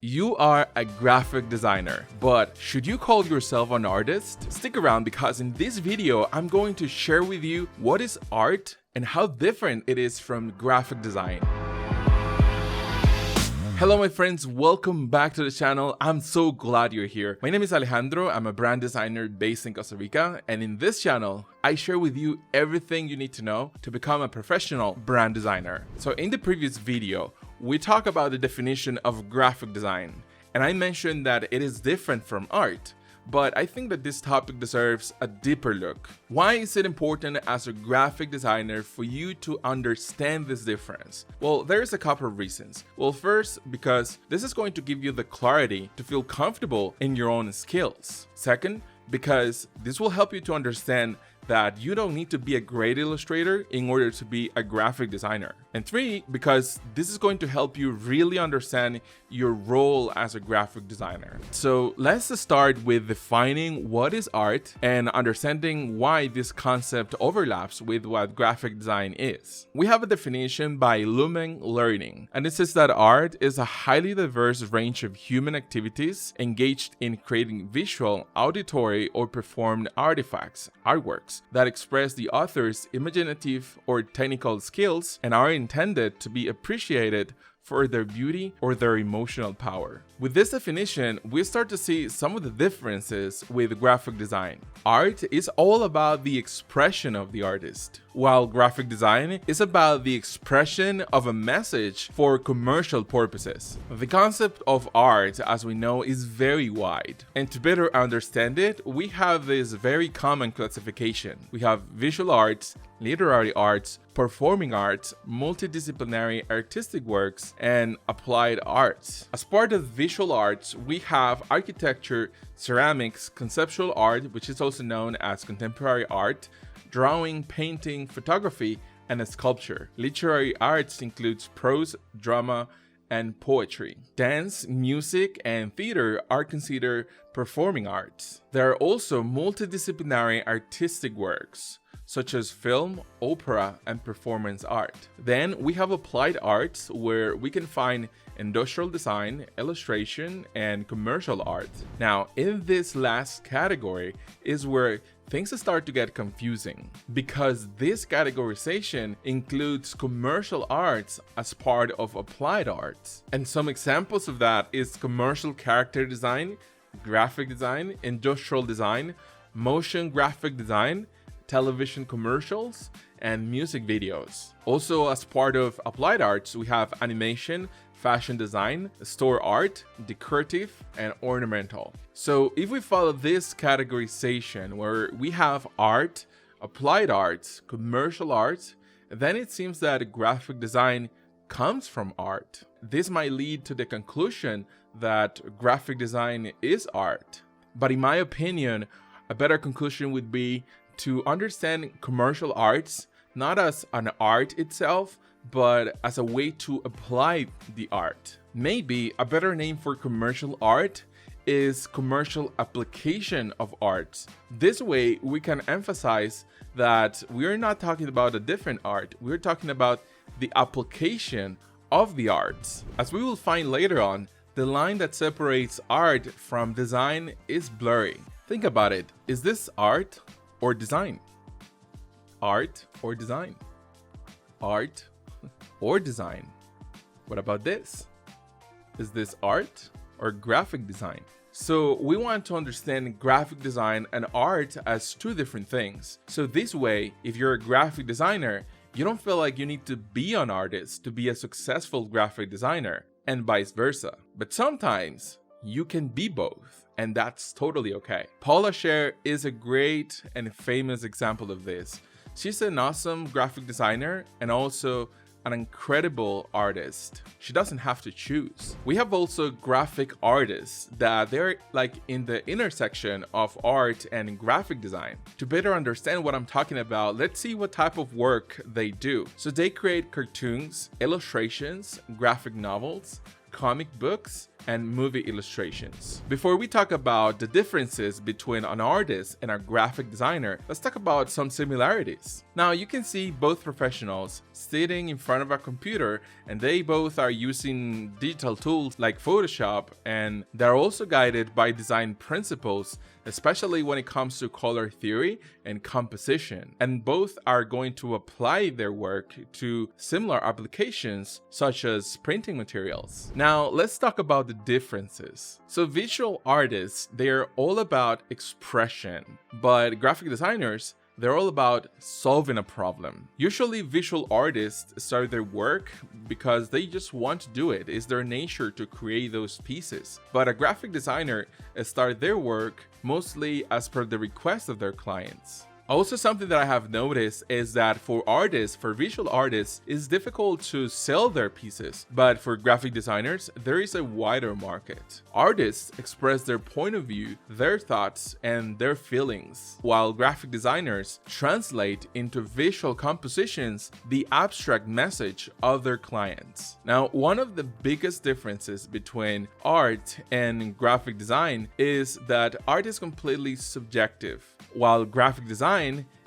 You are a graphic designer, but should you call yourself an artist? Stick around because in this video, I'm going to share with you what is art and how different it is from graphic design. Hello my friends, welcome back to the channel. I'm so glad you're here. My name is Alejandro, I'm a brand designer based in Costa Rica, and in this channel, I share with you everything you need to know to become a professional brand designer. So in the previous video, we talked about the definition of graphic design, and I mentioned that it is different from art. But I think that this topic deserves a deeper look. Why is it important as a graphic designer for you to understand this difference? Well, there's a couple of reasons. Well, first, because this is going to give you the clarity to feel comfortable in your own skills. Second, because this will help you to understand that you don't need to be a great illustrator in order to be a graphic designer. And three, because this is going to help you really understand your role as a graphic designer. So let's start with defining what is art and understanding why this concept overlaps with what graphic design is. We have a definition by Lumen Learning, and it says that art is a highly diverse range of human activities engaged in creating visual, auditory, or performed artifacts, artworks, that express the author's imaginative or technical skills and are intended to be appreciated for their beauty or their emotional power. With this definition, we start to see some of the differences with graphic design. Art is all about the expression of the artist, while graphic design is about the expression of a message for commercial purposes. The concept of art, as we know, is very wide, and to better understand it, we have this very common classification. We have visual arts, literary arts, performing arts, multidisciplinary artistic works, and applied arts. As part of visual arts, we have architecture, ceramics, conceptual art, which is also known as contemporary art, drawing, painting, photography, and sculpture. Literary arts includes prose, drama, and poetry. Dance, music, and theater are considered performing arts. There are also multidisciplinary artistic works, such as film, opera, and performance art. Then we have applied arts, where we can find industrial design, illustration, and commercial art. Now, in this last category is where things start to get confusing, because this categorization includes commercial arts as part of applied arts. And some examples of that is commercial character design, graphic design, industrial design, motion graphic design, television commercials, and music videos. Also, as part of applied arts, we have animation, fashion design, store art, decorative, and ornamental. So if we follow this categorization where we have art, applied arts, commercial arts, then it seems that graphic design comes from art. This might lead to the conclusion that graphic design is art. But in my opinion, a better conclusion would be to understand commercial arts not as an art itself, but as a way to apply the art. Maybe a better name for commercial art is commercial application of art. This way, we can emphasize that we're not talking about a different art, we're talking about the application of the arts. As we will find later on, the line that separates art from design is blurry. Think about it, is this art or design? Art or design? Art or design? What about this? Is this art or graphic design? So we want to understand graphic design and art as two different things. So this way, if you're a graphic designer, you don't feel like you need to be an artist to be a successful graphic designer, and vice versa. But sometimes you can be both, and that's totally okay. Paula Scher is a great and famous example of this. She's an awesome graphic designer and also an incredible artist. She doesn't have to choose. We have also graphic artists that they're like in the intersection of art and graphic design. To better understand what I'm talking about, let's see what type of work they do. So they create cartoons, illustrations, graphic novels, comic books, and movie illustrations. Before we talk about the differences between an artist and a graphic designer, let's talk about some similarities. Now, you can see both professionals sitting in front of a computer, and they both are using digital tools like Photoshop, and they're also guided by design principles, especially when it comes to color theory and composition. And both are going to apply their work to similar applications such as printing materials. Now, let's talk about the differences. So visual artists, they're all about expression, but graphic designers, they're all about solving a problem. Usually visual artists start their work because they just want to do it. It's their nature to create those pieces. But a graphic designer starts their work mostly as per the request of their clients. Also, something that I have noticed is that for visual artists, it's difficult to sell their pieces. But for graphic designers, there is a wider market. Artists express their point of view, their thoughts, and their feelings, while graphic designers translate into visual compositions the abstract message of their clients. Now, one of the biggest differences between art and graphic design is that art is completely subjective, while graphic design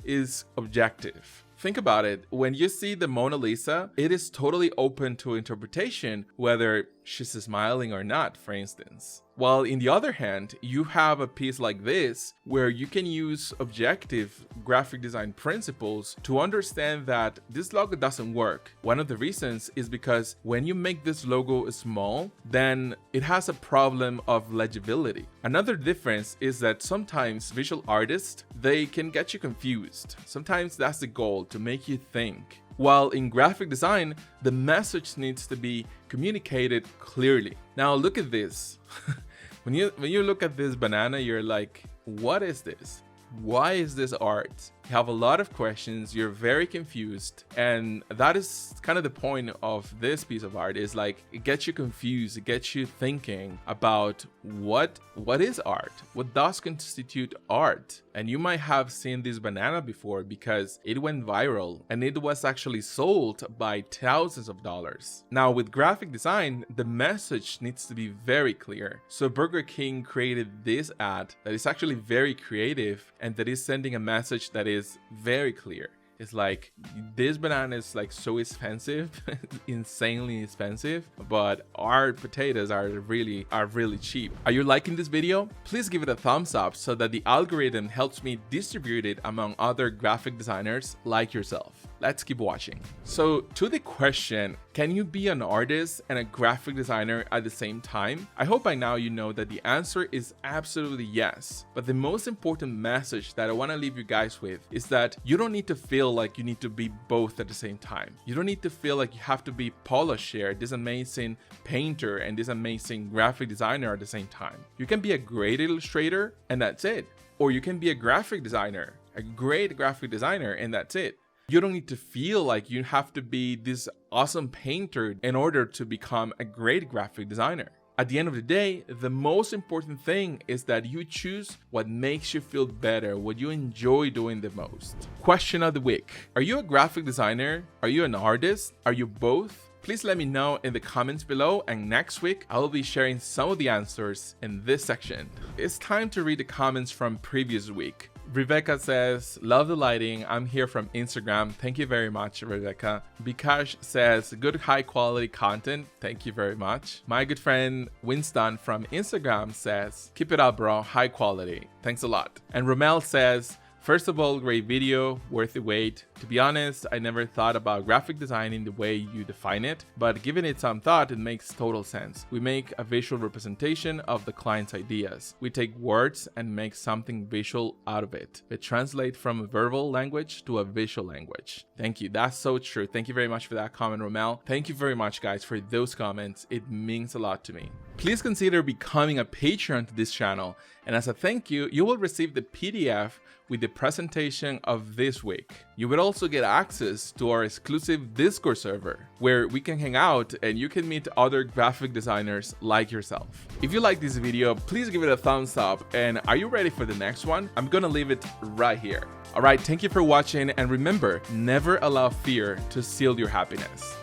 is objective. Think about it. When you see the Mona Lisa, it is totally open to interpretation whether she's smiling or not, for instance. While in the other hand, you have a piece like this where you can use objective graphic design principles to understand that this logo doesn't work. One of the reasons is because when you make this logo small, then it has a problem of legibility. Another difference is that sometimes visual artists, they can get you confused. Sometimes that's the goal, to make you think. While in graphic design, the message needs to be communicated clearly. Now look at this. When you look at this banana, you're like, what is this? Why is this art? You have a lot of questions, you're very confused, and that is kind of the point of this piece of art, is like it gets you confused, it gets you thinking about what is art? What does constitute art? And you might have seen this banana before because it went viral and it was actually sold by thousands of dollars. Now with graphic design, the message needs to be very clear. So Burger King created this ad that is actually very creative and that is sending a message that is very clear. It's like, this banana is like so expensive, insanely expensive, but our potatoes are really cheap. Are you liking this video? Please give it a thumbs up so that the algorithm helps me distribute it among other graphic designers like yourself. Let's keep watching. So to the question, can you be an artist and a graphic designer at the same time? I hope by now you know that the answer is absolutely yes. But the most important message that I want to leave you guys with is that you don't need to feel like you need to be both at the same time. You don't need to feel like you have to be Paula Scher, this amazing painter, and this amazing graphic designer at the same time. You can be a great illustrator and that's it. Or you can be a graphic designer, a great graphic designer, and that's it. You don't need to feel like you have to be this awesome painter in order to become a great graphic designer. At the end of the day, the most important thing is that you choose what makes you feel better, what you enjoy doing the most. Question of the week. Are you a graphic designer? Are you an artist? Are you both? Please let me know in the comments below, and next week I will be sharing some of the answers in this section. It's time to read the comments from previous week. Rebecca says, love the lighting. I'm here from Instagram. Thank you very much, Rebecca. Bikash says, good high quality content. Thank you very much. My good friend Winston from Instagram says, keep it up, bro. High quality. Thanks a lot. And Romel says, first of all, great video, worth the wait. To be honest, I never thought about graphic design in the way you define it, but giving it some thought, it makes total sense. We make a visual representation of the client's ideas. We take words and make something visual out of it. We translate from a verbal language to a visual language. Thank you. That's so true. Thank you very much for that comment, Romel. Thank you very much, guys, for those comments. It means a lot to me. Please consider becoming a patron to this channel, and as a thank you, you will receive the PDF with the presentation of this week. You will also get access to our exclusive Discord server, where we can hang out and you can meet other graphic designers like yourself. If you like this video, please give it a thumbs up, and are you ready for the next one? I'm gonna leave it right here. Alright, thank you for watching, and remember, never allow fear to steal your happiness.